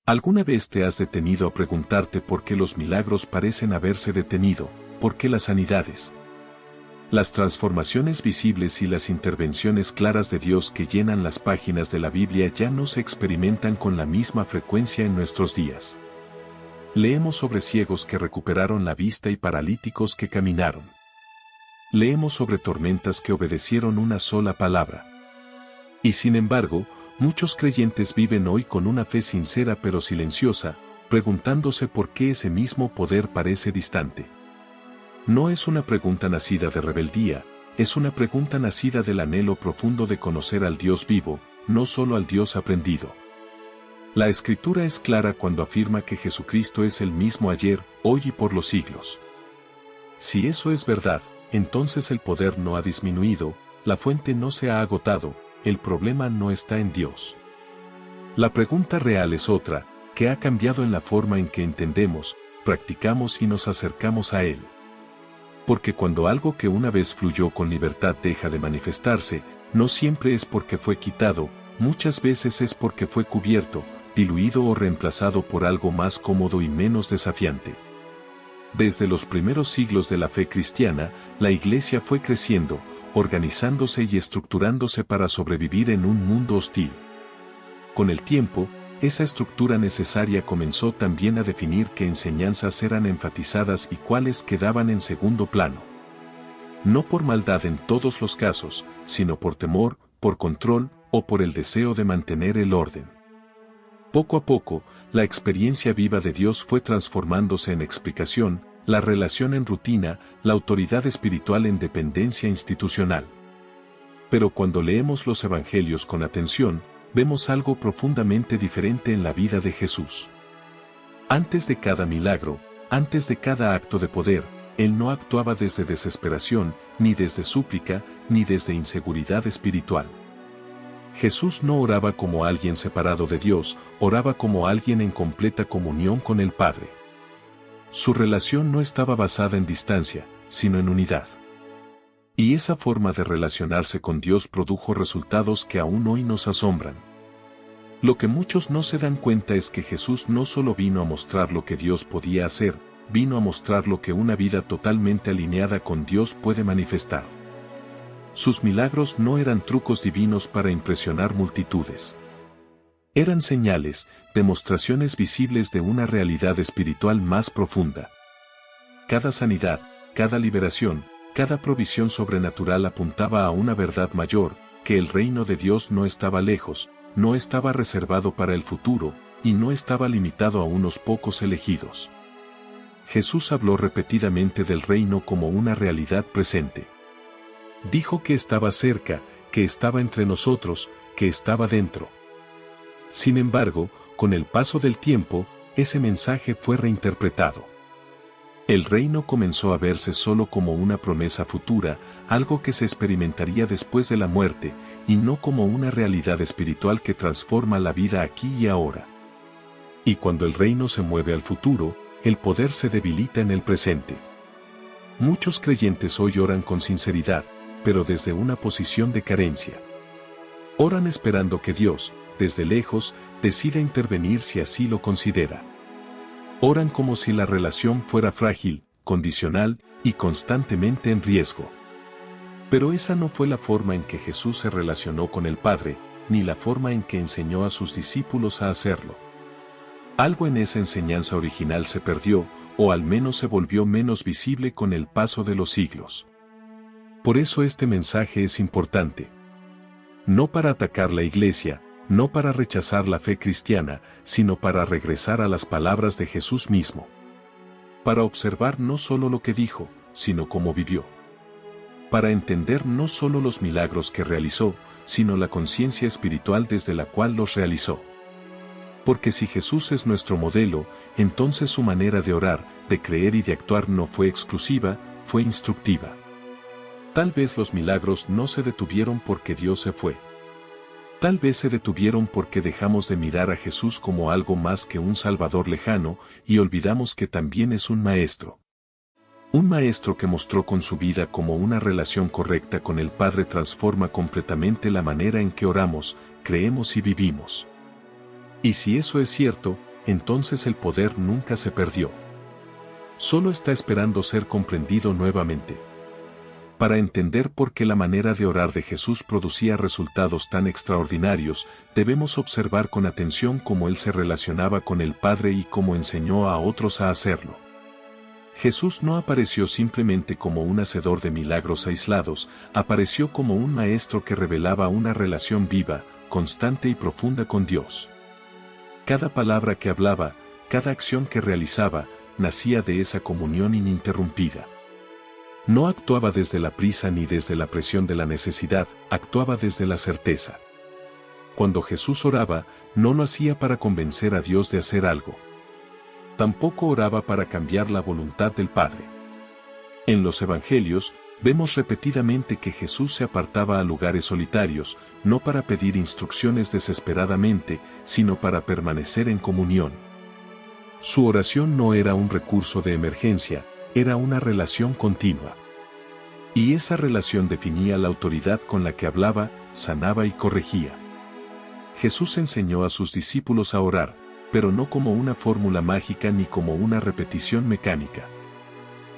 ¿Alguna vez te has detenido a preguntarte por qué los milagros parecen haberse detenido? ¿Por qué las sanidades, las transformaciones visibles y las intervenciones claras de Dios que llenan las páginas de la Biblia ya no se experimentan con la misma frecuencia en nuestros días? Leemos sobre ciegos que recuperaron la vista y paralíticos que caminaron. Leemos sobre tormentas que obedecieron una sola palabra. Y sin embargo, muchos creyentes viven hoy con una fe sincera pero silenciosa, preguntándose por qué ese mismo poder parece distante. No es una pregunta nacida de rebeldía, es una pregunta nacida del anhelo profundo de conocer al Dios vivo, no solo al Dios aprendido. La Escritura es clara cuando afirma que Jesucristo es el mismo ayer, hoy y por los siglos. Si eso es verdad, entonces el poder no ha disminuido, la fuente no se ha agotado, el problema no está en Dios. La pregunta real es otra, ¿qué ha cambiado en la forma en que entendemos, practicamos y nos acercamos a Él? Porque cuando algo que una vez fluyó con libertad deja de manifestarse, no siempre es porque fue quitado, muchas veces es porque fue cubierto, diluido o reemplazado por algo más cómodo y menos desafiante. Desde los primeros siglos de la fe cristiana, la Iglesia fue creciendo, organizándose y estructurándose para sobrevivir en un mundo hostil. Con el tiempo, esa estructura necesaria comenzó también a definir qué enseñanzas eran enfatizadas y cuáles quedaban en segundo plano. No por maldad en todos los casos, sino por temor, por control o por el deseo de mantener el orden. Poco a poco, la experiencia viva de Dios fue transformándose en explicación, la relación en rutina, la autoridad espiritual en dependencia institucional. Pero cuando leemos los evangelios con atención, vemos algo profundamente diferente en la vida de Jesús. Antes de cada milagro, antes de cada acto de poder, Él no actuaba desde desesperación, ni desde súplica, ni desde inseguridad espiritual. Jesús no oraba como alguien separado de Dios, oraba como alguien en completa comunión con el Padre. Su relación no estaba basada en distancia, sino en unidad. Y esa forma de relacionarse con Dios produjo resultados que aún hoy nos asombran. Lo que muchos no se dan cuenta es que Jesús no solo vino a mostrar lo que Dios podía hacer, vino a mostrar lo que una vida totalmente alineada con Dios puede manifestar. Sus milagros no eran trucos divinos para impresionar multitudes. Eran señales, demostraciones visibles de una realidad espiritual más profunda. Cada sanidad, cada liberación, cada provisión sobrenatural apuntaba a una verdad mayor, que el reino de Dios no estaba lejos, no estaba reservado para el futuro, y no estaba limitado a unos pocos elegidos. Jesús habló repetidamente del reino como una realidad presente. Dijo que estaba cerca, que estaba entre nosotros, que estaba dentro. Sin embargo, con el paso del tiempo, ese mensaje fue reinterpretado. El reino comenzó a verse solo como una promesa futura, algo que se experimentaría después de la muerte, y no como una realidad espiritual que transforma la vida aquí y ahora. Y cuando el reino se mueve al futuro, el poder se debilita en el presente. Muchos creyentes hoy oran con sinceridad, pero desde una posición de carencia. Oran esperando que Dios, desde lejos, decida intervenir si así lo considera. Oran como si la relación fuera frágil, condicional y constantemente en riesgo. Pero esa no fue la forma en que Jesús se relacionó con el Padre, ni la forma en que enseñó a sus discípulos a hacerlo. Algo en esa enseñanza original se perdió, o al menos se volvió menos visible con el paso de los siglos. Por eso este mensaje es importante. No para atacar la Iglesia, no para rechazar la fe cristiana, sino para regresar a las palabras de Jesús mismo. Para observar no solo lo que dijo, sino cómo vivió. Para entender no solo los milagros que realizó, sino la conciencia espiritual desde la cual los realizó. Porque si Jesús es nuestro modelo, entonces su manera de orar, de creer y de actuar no fue exclusiva, fue instructiva. Tal vez los milagros no se detuvieron porque Dios se fue. Tal vez se detuvieron porque dejamos de mirar a Jesús como algo más que un Salvador lejano y olvidamos que también es un Maestro. Un Maestro que mostró con su vida cómo una relación correcta con el Padre transforma completamente la manera en que oramos, creemos y vivimos. Y si eso es cierto, entonces el poder nunca se perdió. Solo está esperando ser comprendido nuevamente. Para entender por qué la manera de orar de Jesús producía resultados tan extraordinarios, debemos observar con atención cómo él se relacionaba con el Padre y cómo enseñó a otros a hacerlo. Jesús no apareció simplemente como un hacedor de milagros aislados, apareció como un maestro que revelaba una relación viva, constante y profunda con Dios. Cada palabra que hablaba, cada acción que realizaba, nacía de esa comunión ininterrumpida. No actuaba desde la prisa ni desde la presión de la necesidad, actuaba desde la certeza. Cuando Jesús oraba, no lo hacía para convencer a Dios de hacer algo. Tampoco oraba para cambiar la voluntad del Padre. En los Evangelios, vemos repetidamente que Jesús se apartaba a lugares solitarios, no para pedir instrucciones desesperadamente, sino para permanecer en comunión. Su oración no era un recurso de emergencia, era una relación continua. Y esa relación definía la autoridad con la que hablaba, sanaba y corregía. Jesús enseñó a sus discípulos a orar, pero no como una fórmula mágica ni como una repetición mecánica.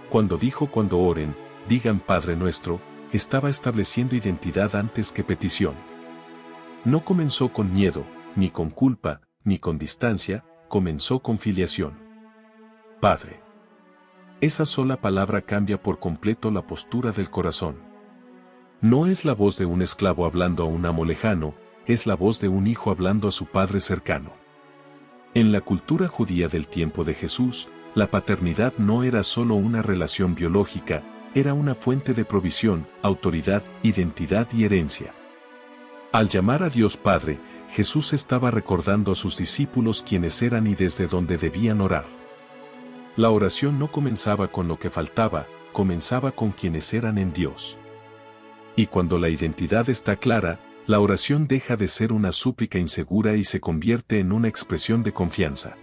Cuando dijo cuando oren, digan Padre nuestro, estaba estableciendo identidad antes que petición. No comenzó con miedo, ni con culpa, ni con distancia, comenzó con filiación. Padre. Esa sola palabra cambia por completo la postura del corazón. No es la voz de un esclavo hablando a un amo lejano, es la voz de un hijo hablando a su padre cercano. En la cultura judía del tiempo de Jesús, la paternidad no era solo una relación biológica, era una fuente de provisión, autoridad, identidad y herencia. Al llamar a Dios Padre, Jesús estaba recordando a sus discípulos quiénes eran y desde dónde debían orar. La oración no comenzaba con lo que faltaba, comenzaba con quienes eran en Dios. Y cuando la identidad está clara, la oración deja de ser una súplica insegura y se convierte en una expresión de confianza.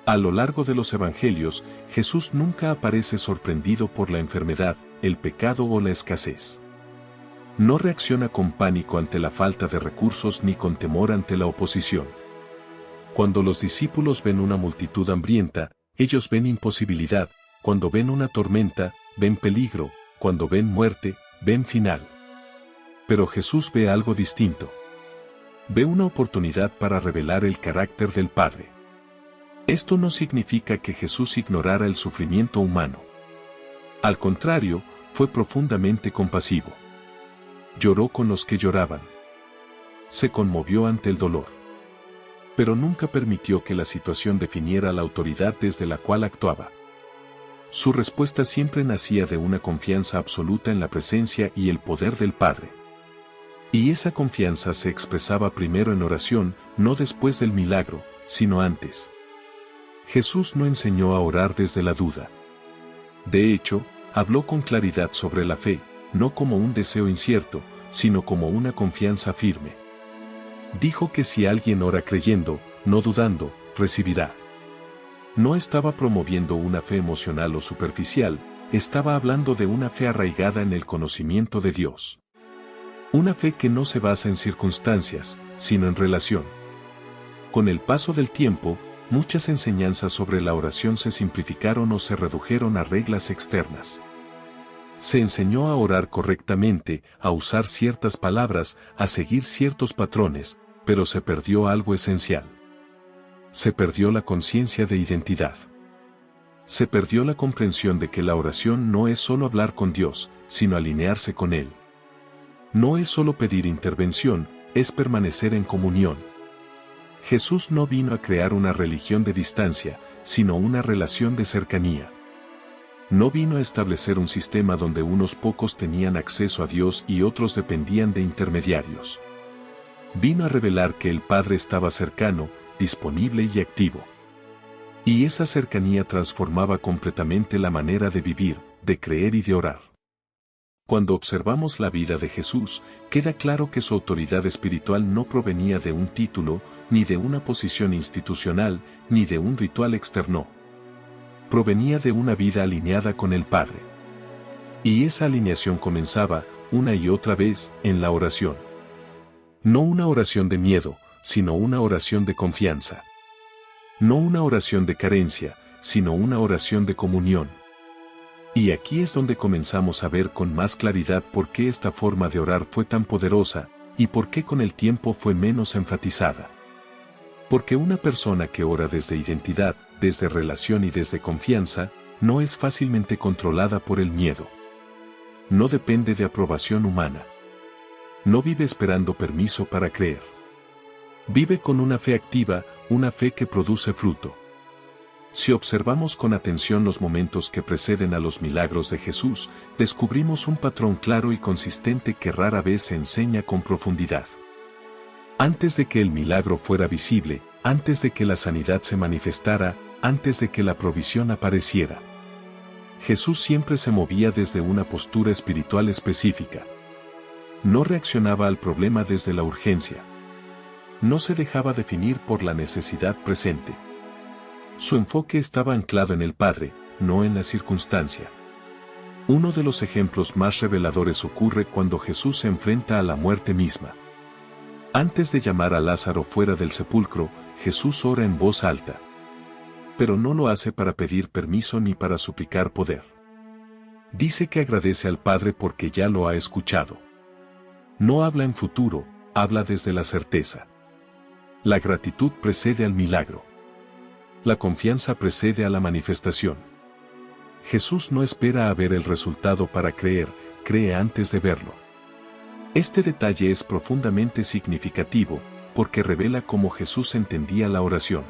A lo largo de los Evangelios, Jesús nunca aparece sorprendido por la enfermedad, el pecado o la escasez. No reacciona con pánico ante la falta de recursos ni con temor ante la oposición. Cuando los discípulos ven una multitud hambrienta, ellos ven imposibilidad, cuando ven una tormenta, ven peligro, cuando ven muerte, ven final. Pero Jesús ve algo distinto. Ve una oportunidad para revelar el carácter del Padre. Esto no significa que Jesús ignorara el sufrimiento humano. Al contrario, fue profundamente compasivo. Lloró con los que lloraban. Se conmovió ante el dolor. Pero nunca permitió que la situación definiera la autoridad desde la cual actuaba. Su respuesta siempre nacía de una confianza absoluta en la presencia y el poder del Padre. Y esa confianza se expresaba primero en oración, no después del milagro, sino antes. Jesús no enseñó a orar desde la duda. De hecho, habló con claridad sobre la fe, no como un deseo incierto, sino como una confianza firme. Dijo que si alguien ora creyendo, no dudando, recibirá. No estaba promoviendo una fe emocional o superficial, estaba hablando de una fe arraigada en el conocimiento de Dios. Una fe que no se basa en circunstancias, sino en relación. Con el paso del tiempo, muchas enseñanzas sobre la oración se simplificaron o se redujeron a reglas externas. Se enseñó a orar correctamente, a usar ciertas palabras, a seguir ciertos patrones, pero se perdió algo esencial. Se perdió la conciencia de identidad. Se perdió la comprensión de que la oración no es solo hablar con Dios, sino alinearse con Él. No es solo pedir intervención, es permanecer en comunión. Jesús no vino a crear una religión de distancia, sino una relación de cercanía. No vino a establecer un sistema donde unos pocos tenían acceso a Dios y otros dependían de intermediarios. Vino a revelar que el Padre estaba cercano, disponible y activo. Y esa cercanía transformaba completamente la manera de vivir, de creer y de orar. Cuando observamos la vida de Jesús, queda claro que su autoridad espiritual no provenía de un título, ni de una posición institucional, ni de un ritual externo. Provenía de una vida alineada con el Padre. Y esa alineación comenzaba, una y otra vez, en la oración. No una oración de miedo, sino una oración de confianza. No una oración de carencia, sino una oración de comunión. Y aquí es donde comenzamos a ver con más claridad por qué esta forma de orar fue tan poderosa, y por qué con el tiempo fue menos enfatizada. Porque una persona que ora desde identidad, desde relación y desde confianza, no es fácilmente controlada por el miedo. No depende de aprobación humana. No vive esperando permiso para creer. Vive con una fe activa, una fe que produce fruto. Si observamos con atención los momentos que preceden a los milagros de Jesús, descubrimos un patrón claro y consistente que rara vez se enseña con profundidad. Antes de que el milagro fuera visible, antes de que la sanidad se manifestara, antes de que la provisión apareciera, Jesús siempre se movía desde una postura espiritual específica. No reaccionaba al problema desde la urgencia. No se dejaba definir por la necesidad presente. Su enfoque estaba anclado en el Padre, no en la circunstancia. Uno de los ejemplos más reveladores ocurre cuando Jesús se enfrenta a la muerte misma. Antes de llamar a Lázaro fuera del sepulcro, Jesús ora en voz alta. Pero no lo hace para pedir permiso ni para suplicar poder. Dice que agradece al Padre porque ya lo ha escuchado. No habla en futuro, habla desde la certeza. La gratitud precede al milagro. La confianza precede a la manifestación. Jesús no espera a ver el resultado para creer, cree antes de verlo. Este detalle es profundamente significativo, porque revela cómo Jesús entendía la oración.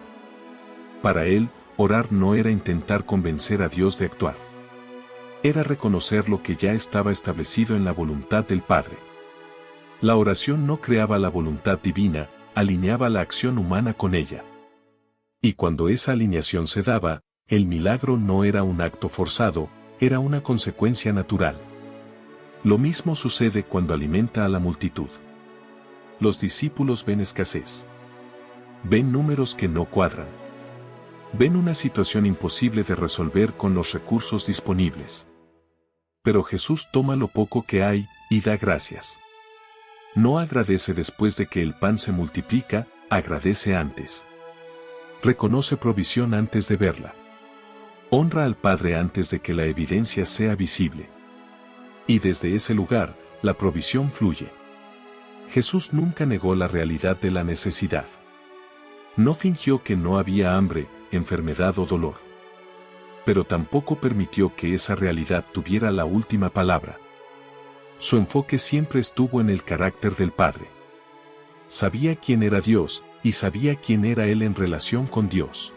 Para él, orar no era intentar convencer a Dios de actuar. Era reconocer lo que ya estaba establecido en la voluntad del Padre. La oración no creaba la voluntad divina, alineaba la acción humana con ella. Y cuando esa alineación se daba, el milagro no era un acto forzado, era una consecuencia natural. Lo mismo sucede cuando alimenta a la multitud. Los discípulos ven escasez. Ven números que no cuadran. Ven una situación imposible de resolver con los recursos disponibles. Pero Jesús toma lo poco que hay y da gracias. No agradece después de que el pan se multiplica, agradece antes. Reconoce provisión antes de verla. Honra al Padre antes de que la evidencia sea visible. Y desde ese lugar, la provisión fluye. Jesús nunca negó la realidad de la necesidad. No fingió que no había hambre, enfermedad o dolor. Pero tampoco permitió que esa realidad tuviera la última palabra. Su enfoque siempre estuvo en el carácter del Padre. Sabía quién era Dios, y sabía quién era Él en relación con Dios.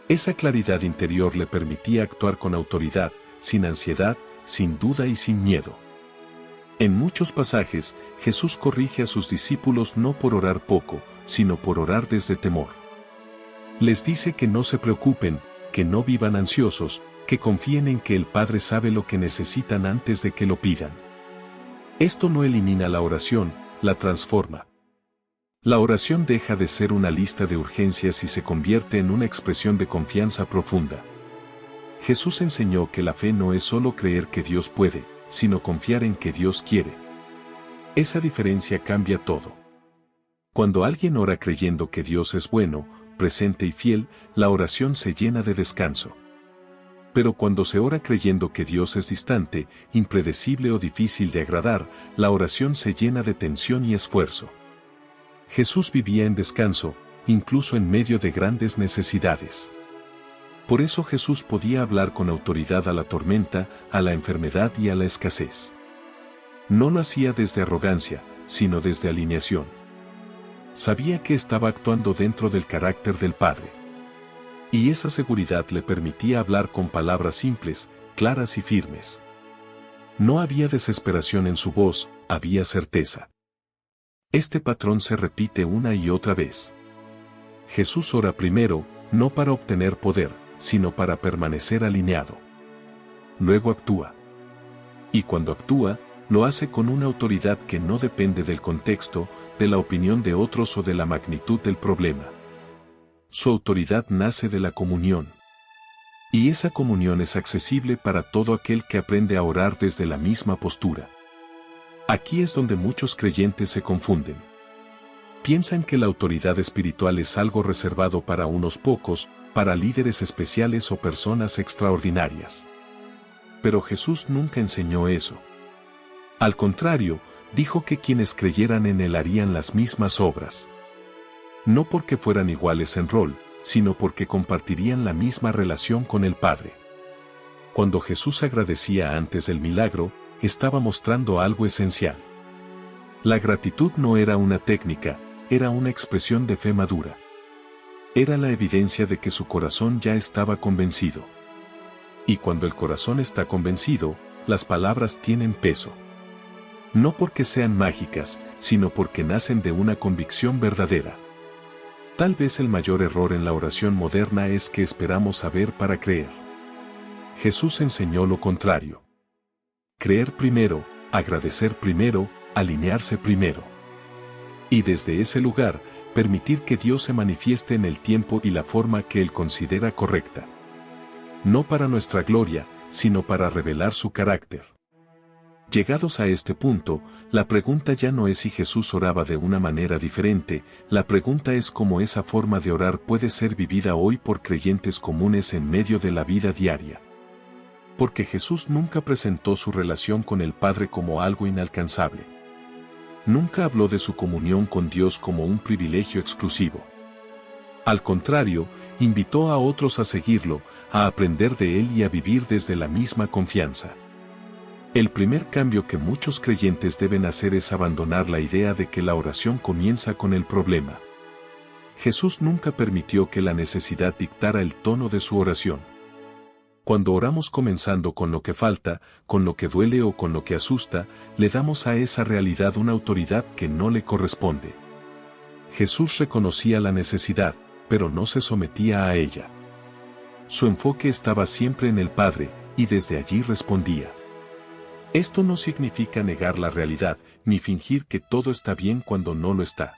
Esa claridad interior le permitía actuar con autoridad, sin ansiedad, sin duda y sin miedo. En muchos pasajes, Jesús corrige a sus discípulos no por orar poco, sino por orar desde temor. Les dice que no se preocupen, que no vivan ansiosos, que confíen en que el Padre sabe lo que necesitan antes de que lo pidan. Esto no elimina la oración, la transforma. La oración deja de ser una lista de urgencias y se convierte en una expresión de confianza profunda. Jesús enseñó que la fe no es solo creer que Dios puede, sino confiar en que Dios quiere. Esa diferencia cambia todo. Cuando alguien ora creyendo que Dios es bueno, presente y fiel, la oración se llena de descanso. Pero cuando se ora creyendo que Dios es distante, impredecible o difícil de agradar, la oración se llena de tensión y esfuerzo. Jesús vivía en descanso, incluso en medio de grandes necesidades. Por eso Jesús podía hablar con autoridad a la tormenta, a la enfermedad y a la escasez. No lo hacía desde arrogancia, sino desde alineación. Sabía que estaba actuando dentro del carácter del Padre. Y esa seguridad le permitía hablar con palabras simples, claras y firmes. No había desesperación en su voz, había certeza. Este patrón se repite una y otra vez. Jesús ora primero, no para obtener poder, sino para permanecer alineado. Luego actúa. Y cuando actúa, lo hace con una autoridad que no depende del contexto, de la opinión de otros o de la magnitud del problema. Su autoridad nace de la comunión. Y esa comunión es accesible para todo aquel que aprende a orar desde la misma postura. Aquí es donde muchos creyentes se confunden. Piensan que la autoridad espiritual es algo reservado para unos pocos, para líderes especiales o personas extraordinarias. Pero Jesús nunca enseñó eso. Al contrario, dijo que quienes creyeran en Él harían las mismas obras. No porque fueran iguales en rol, sino porque compartirían la misma relación con el Padre. Cuando Jesús agradecía antes del milagro, estaba mostrando algo esencial. La gratitud no era una técnica, era una expresión de fe madura. Era la evidencia de que su corazón ya estaba convencido. Y cuando el corazón está convencido, las palabras tienen peso. No porque sean mágicas, sino porque nacen de una convicción verdadera. Tal vez el mayor error en la oración moderna es que esperamos saber para creer. Jesús enseñó lo contrario. Creer primero, agradecer primero, alinearse primero. Y desde ese lugar, permitir que Dios se manifieste en el tiempo y la forma que Él considera correcta. No para nuestra gloria, sino para revelar su carácter. Llegados a este punto, la pregunta ya no es si Jesús oraba de una manera diferente, la pregunta es cómo esa forma de orar puede ser vivida hoy por creyentes comunes en medio de la vida diaria. Porque Jesús nunca presentó su relación con el Padre como algo inalcanzable. Nunca habló de su comunión con Dios como un privilegio exclusivo. Al contrario, invitó a otros a seguirlo, a aprender de Él y a vivir desde la misma confianza. El primer cambio que muchos creyentes deben hacer es abandonar la idea de que la oración comienza con el problema. Jesús nunca permitió que la necesidad dictara el tono de su oración. Cuando oramos comenzando con lo que falta, con lo que duele o con lo que asusta, le damos a esa realidad una autoridad que no le corresponde. Jesús reconocía la necesidad, pero no se sometía a ella. Su enfoque estaba siempre en el Padre, y desde allí respondía. Esto no significa negar la realidad, ni fingir que todo está bien cuando no lo está.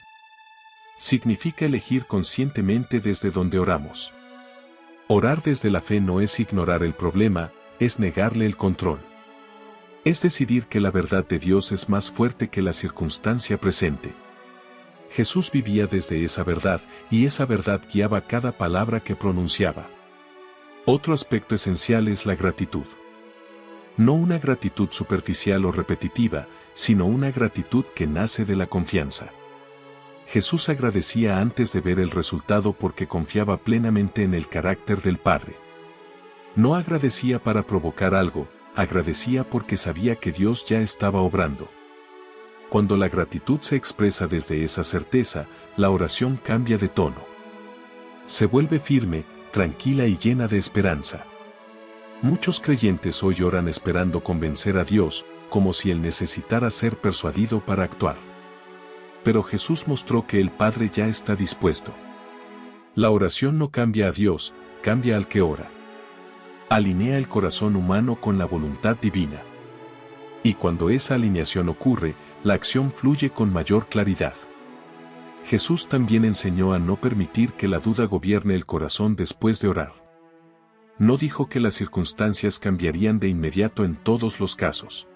Significa elegir conscientemente desde donde oramos. Orar desde la fe no es ignorar el problema, es negarle el control. Es decidir que la verdad de Dios es más fuerte que la circunstancia presente. Jesús vivía desde esa verdad, y esa verdad guiaba cada palabra que pronunciaba. Otro aspecto esencial es la gratitud. No una gratitud superficial o repetitiva, sino una gratitud que nace de la confianza. Jesús agradecía antes de ver el resultado porque confiaba plenamente en el carácter del Padre. No agradecía para provocar algo, agradecía porque sabía que Dios ya estaba obrando. Cuando la gratitud se expresa desde esa certeza, la oración cambia de tono. Se vuelve firme, tranquila y llena de esperanza. Muchos creyentes hoy oran esperando convencer a Dios, como si Él necesitara ser persuadido para actuar. Pero Jesús mostró que el Padre ya está dispuesto. La oración no cambia a Dios, cambia al que ora. Alinea el corazón humano con la voluntad divina. Y cuando esa alineación ocurre, la acción fluye con mayor claridad. Jesús también enseñó a no permitir que la duda gobierne el corazón después de orar. No dijo que las circunstancias cambiarían de inmediato en todos los casos.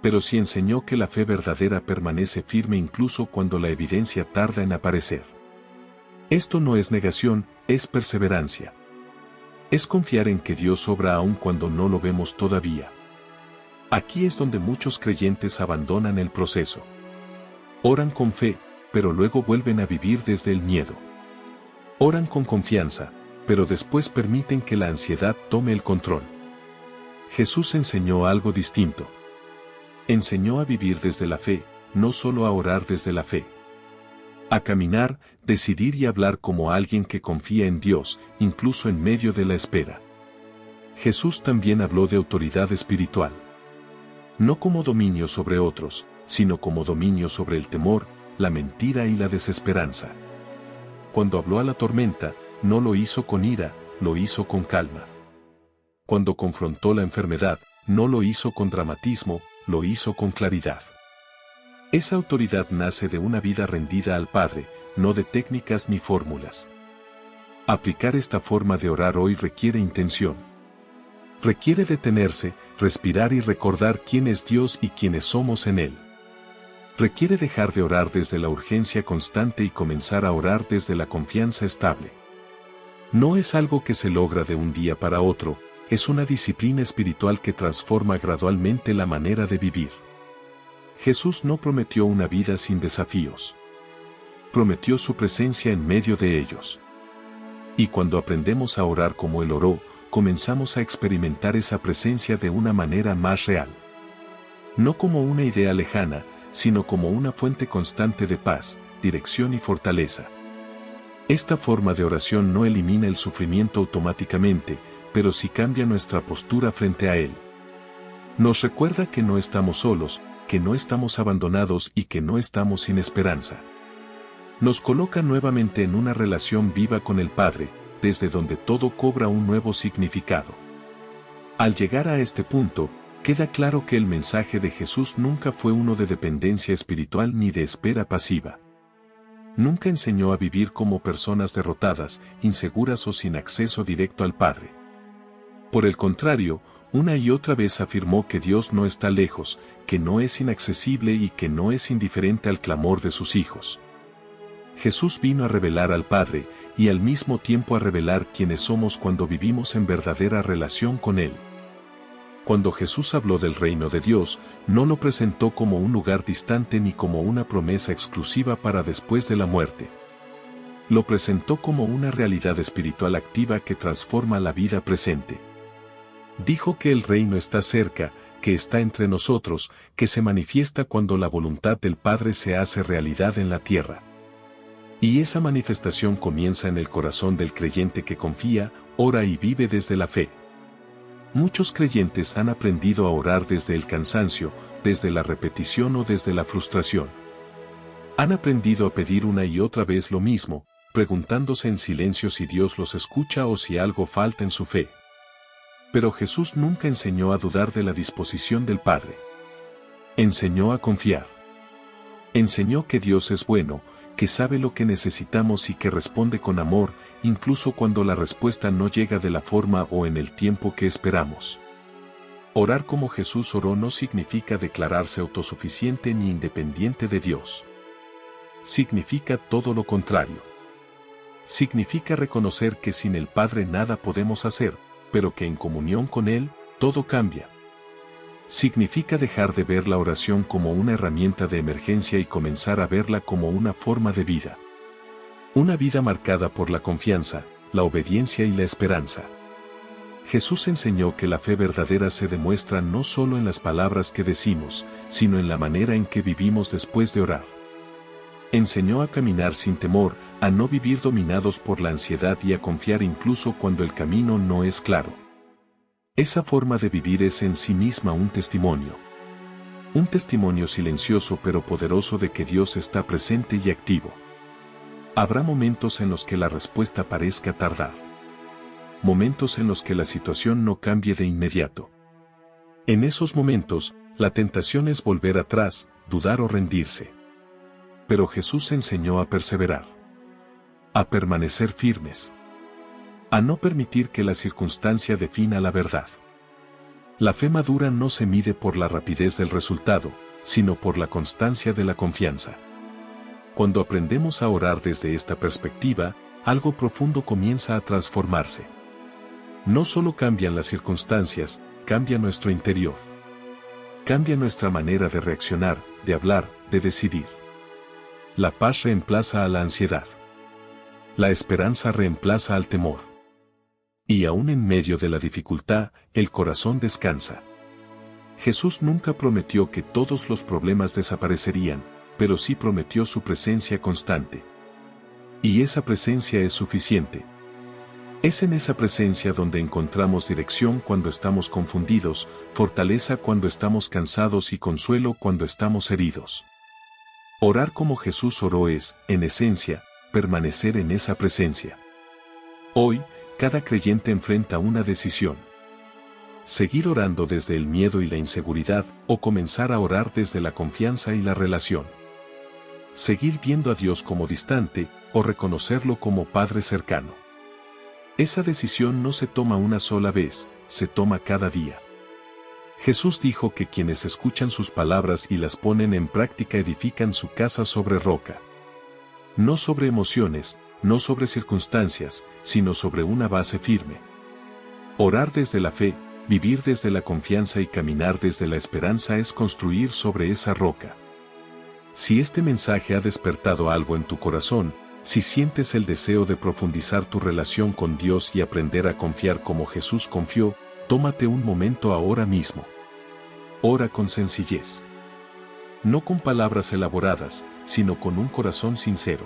Pero sí enseñó que la fe verdadera permanece firme incluso cuando la evidencia tarda en aparecer. Esto no es negación, es perseverancia. Es confiar en que Dios obra aun cuando no lo vemos todavía. Aquí es donde muchos creyentes abandonan el proceso. Oran con fe, pero luego vuelven a vivir desde el miedo. Oran con confianza, pero después permiten que la ansiedad tome el control. Jesús enseñó algo distinto. Enseñó a vivir desde la fe, no solo a orar desde la fe. A caminar, decidir y hablar como alguien que confía en Dios, incluso en medio de la espera. Jesús también habló de autoridad espiritual. No como dominio sobre otros, sino como dominio sobre el temor, la mentira y la desesperanza. Cuando habló a la tormenta, no lo hizo con ira, lo hizo con calma. Cuando confrontó la enfermedad, no lo hizo con dramatismo, lo hizo con claridad. Esa autoridad nace de una vida rendida al Padre, no de técnicas ni fórmulas. Aplicar esta forma de orar hoy requiere intención. Requiere detenerse, respirar y recordar quién es Dios y quiénes somos en Él. Requiere dejar de orar desde la urgencia constante y comenzar a orar desde la confianza estable. No es algo que se logra de un día para otro, es una disciplina espiritual que transforma gradualmente la manera de vivir. Jesús no prometió una vida sin desafíos. Prometió su presencia en medio de ellos. Y cuando aprendemos a orar como Él oró, comenzamos a experimentar esa presencia de una manera más real. No como una idea lejana, sino como una fuente constante de paz, dirección y fortaleza. Esta forma de oración no elimina el sufrimiento automáticamente, pero sí cambia nuestra postura frente a Él. Nos recuerda que no estamos solos, que no estamos abandonados y que no estamos sin esperanza. Nos coloca nuevamente en una relación viva con el Padre, desde donde todo cobra un nuevo significado. Al llegar a este punto, queda claro que el mensaje de Jesús nunca fue uno de dependencia espiritual ni de espera pasiva. Nunca enseñó a vivir como personas derrotadas, inseguras o sin acceso directo al Padre. Por el contrario, una y otra vez afirmó que Dios no está lejos, que no es inaccesible y que no es indiferente al clamor de sus hijos. Jesús vino a revelar al Padre, y al mismo tiempo a revelar quiénes somos cuando vivimos en verdadera relación con Él. Cuando Jesús habló del reino de Dios, no lo presentó como un lugar distante ni como una promesa exclusiva para después de la muerte. Lo presentó como una realidad espiritual activa que transforma la vida presente. Dijo que el reino está cerca, que está entre nosotros, que se manifiesta cuando la voluntad del Padre se hace realidad en la tierra. Y esa manifestación comienza en el corazón del creyente que confía, ora y vive desde la fe. Muchos creyentes han aprendido a orar desde el cansancio, desde la repetición o desde la frustración. Han aprendido a pedir una y otra vez lo mismo, preguntándose en silencio si Dios los escucha o si algo falta en su fe. Pero Jesús nunca enseñó a dudar de la disposición del Padre. Enseñó a confiar. Enseñó que Dios es bueno, que sabe lo que necesitamos y que responde con amor, incluso cuando la respuesta no llega de la forma o en el tiempo que esperamos. Orar como Jesús oró no significa declararse autosuficiente ni independiente de Dios. Significa todo lo contrario. Significa reconocer que sin el Padre nada podemos hacer, pero que en comunión con Él, todo cambia. Significa dejar de ver la oración como una herramienta de emergencia y comenzar a verla como una forma de vida. Una vida marcada por la confianza, la obediencia y la esperanza. Jesús enseñó que la fe verdadera se demuestra no solo en las palabras que decimos, sino en la manera en que vivimos después de orar. Enseñó a caminar sin temor, a no vivir dominados por la ansiedad y a confiar incluso cuando el camino no es claro. Esa forma de vivir es en sí misma un testimonio. Un testimonio silencioso pero poderoso de que Dios está presente y activo. Habrá momentos en los que la respuesta parezca tardar. Momentos en los que la situación no cambie de inmediato. En esos momentos, la tentación es volver atrás, dudar o rendirse. Pero Jesús enseñó a perseverar. A permanecer firmes. A no permitir que la circunstancia defina la verdad. La fe madura no se mide por la rapidez del resultado, sino por la constancia de la confianza. Cuando aprendemos a orar desde esta perspectiva, algo profundo comienza a transformarse. No solo cambian las circunstancias, cambia nuestro interior. Cambia nuestra manera de reaccionar, de hablar, de decidir. La paz reemplaza a la ansiedad. La esperanza reemplaza al temor. Y aún en medio de la dificultad, el corazón descansa. Jesús nunca prometió que todos los problemas desaparecerían, pero sí prometió su presencia constante. Y esa presencia es suficiente. Es en esa presencia donde encontramos dirección cuando estamos confundidos, fortaleza cuando estamos cansados y consuelo cuando estamos heridos. Orar como Jesús oró es, en esencia, permanecer en esa presencia. Hoy, cada creyente enfrenta una decisión. Seguir orando desde el miedo y la inseguridad, o comenzar a orar desde la confianza y la relación. Seguir viendo a Dios como distante, o reconocerlo como Padre cercano. Esa decisión no se toma una sola vez, se toma cada día. Jesús dijo que quienes escuchan sus palabras y las ponen en práctica edifican su casa sobre roca. No sobre emociones, no sobre circunstancias, sino sobre una base firme. Orar desde la fe, vivir desde la confianza y caminar desde la esperanza es construir sobre esa roca. Si este mensaje ha despertado algo en tu corazón, si sientes el deseo de profundizar tu relación con Dios y aprender a confiar como Jesús confió, tómate un momento ahora mismo. Ora con sencillez. No con palabras elaboradas, sino con un corazón sincero.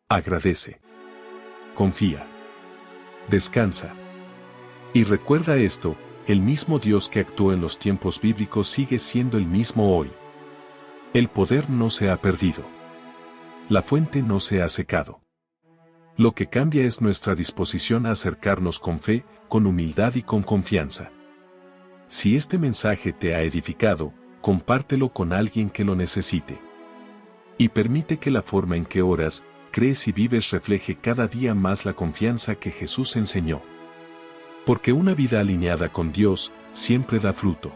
Agradece. Confía. Descansa. Y recuerda esto, el mismo Dios que actuó en los tiempos bíblicos sigue siendo el mismo hoy. El poder no se ha perdido. La fuente no se ha secado. Lo que cambia es nuestra disposición a acercarnos con fe, con humildad y con confianza. Si este mensaje te ha edificado, compártelo con alguien que lo necesite. Y permite que la forma en que oras, crees y vives refleje cada día más la confianza que Jesús enseñó. Porque una vida alineada con Dios siempre da fruto.